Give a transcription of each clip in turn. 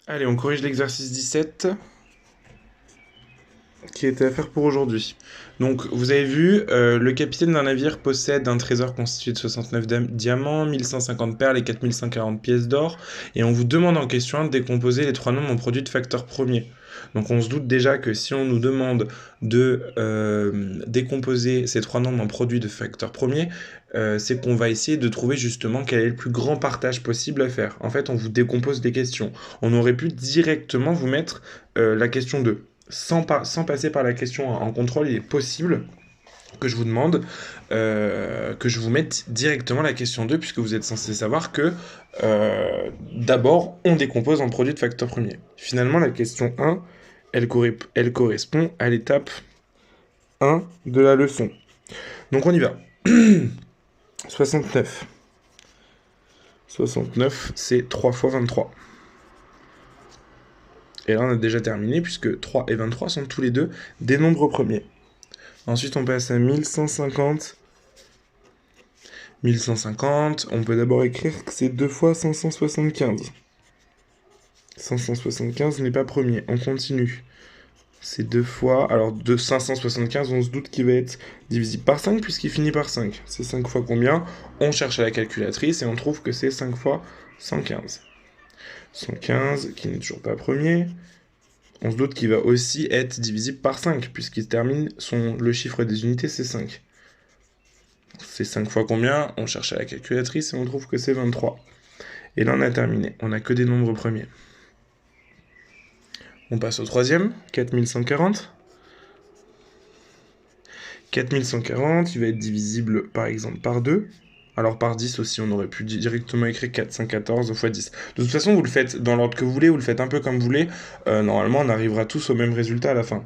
Allez, on corrige l'exercice 17 qui était à faire pour aujourd'hui. Donc, vous avez vu, le capitaine d'un navire possède un trésor constitué de 69 diamants, 1150 perles et 4140 pièces d'or, et on vous demande en question de décomposer les trois nombres en produits de facteur premier. Donc, on se doute déjà que si on nous demande de décomposer ces trois nombres en produits de facteur premier, c'est qu'on va essayer de trouver justement quel est le plus grand partage possible à faire. En fait, on vous décompose des questions. On aurait pu directement vous mettre la question 2 sans passer par la question en contrôle, il est possible que je vous demande que je vous mette directement la question 2, puisque vous êtes censé savoir que d'abord, on décompose en produit de facteur premier. Finalement, la question 1, elle correspond à l'étape 1 de la leçon. Donc on y va. 69. 69, c'est 3 fois 23. Et là, on a déjà terminé, puisque 3 et 23 sont tous les deux des nombres premiers. Ensuite, on passe à 1150. 1150, on peut d'abord écrire que c'est 2 fois 575. 575 n'est pas premier, on continue. C'est 2 fois... Alors, de 575, on se doute qu'il va être divisible par 5, puisqu'il finit par 5. C'est 5 fois combien? On cherche à la calculatrice, et on trouve que c'est 5 fois 115. 115, qui n'est toujours pas premier. On se doute qu'il va aussi être divisible par 5, puisqu'il termine le chiffre des unités, c'est 5. C'est 5 fois combien? On cherche à la calculatrice et on trouve que c'est 23. Et là, on a terminé. On n'a que des nombres premiers. On passe au troisième, 4140. 4140, il va être divisible par exemple par 2. Alors par 10 aussi, on aurait pu directement écrire 414 fois 10. De toute façon, vous le faites dans l'ordre que vous voulez, vous le faites un peu comme vous voulez. Normalement, on arrivera tous au même résultat à la fin.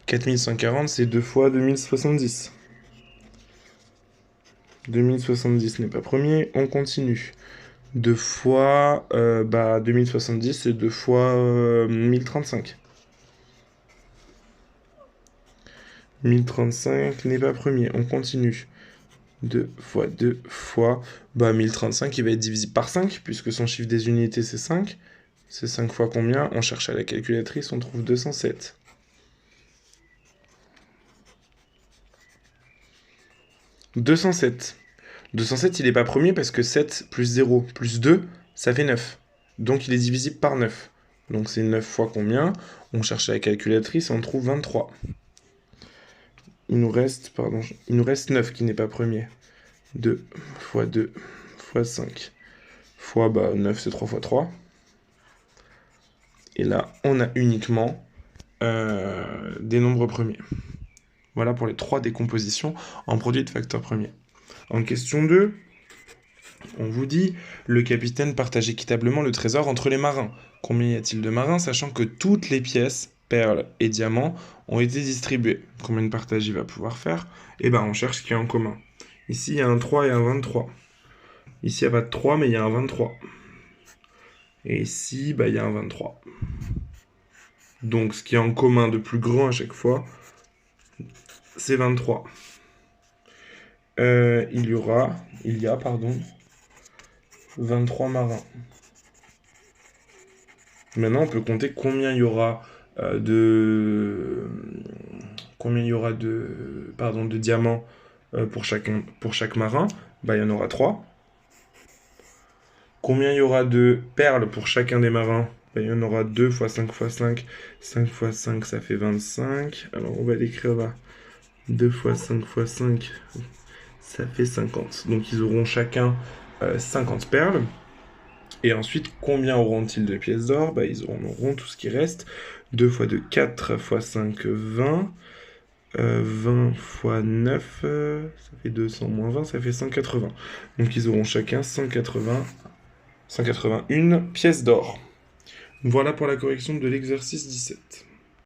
4140, c'est 2 fois 2070. 2070 n'est pas premier, on continue. 2 fois 2070, c'est 2 fois 1035. 1035 n'est pas premier, on continue. 2 fois 2 fois 1035, il va être divisible par 5, puisque son chiffre des unités c'est 5. C'est 5 fois combien? On cherche à la calculatrice, on trouve 207. 207. 207, il n'est pas premier parce que 7 plus 0 plus 2, ça fait 9. Donc il est divisible par 9. Donc c'est 9 fois combien? On cherche à la calculatrice et on trouve 23. Il nous reste 9 qui n'est pas premier. 2 fois 2 fois 5 fois 9, c'est 3 fois 3. Et là, on a uniquement des nombres premiers. Voilà pour les 3 décompositions en produits de facteurs premiers. En question 2, on vous dit, le capitaine partage équitablement le trésor entre les marins. Combien y a-t-il de marins, sachant que toutes les pièces, perles et diamants, ont été distribuées? Combien de partages il va pouvoir faire? Eh ben, on cherche ce qu'il y a en commun. Ici, il y a un 3 et un 23. Ici, il n'y a pas de 3, mais il y a un 23. Et ici, il y a un 23. Donc, ce qui est en commun de plus grand à chaque fois, c'est 23. Il y a 23 marins. Maintenant, on peut compter combien il y aura de diamants pour chaque marin. Il y en aura 3. Combien il y aura de perles pour chacun des marins? Il y en aura 2 fois 5 fois 5. 5 fois 5, ça fait 25. Alors, on va l'écrire là. 2 fois 5 fois 5, ça fait 50. Donc, ils auront chacun 50 perles. Et ensuite, combien auront-ils de pièces d'or? Ils auront tout ce qui reste. 2 fois 2, 4 fois 5, 20. 20 fois 9, ça fait 200 moins 20, ça fait 180. Donc ils auront chacun 181 pièces d'or. Voilà pour la correction de l'exercice 17.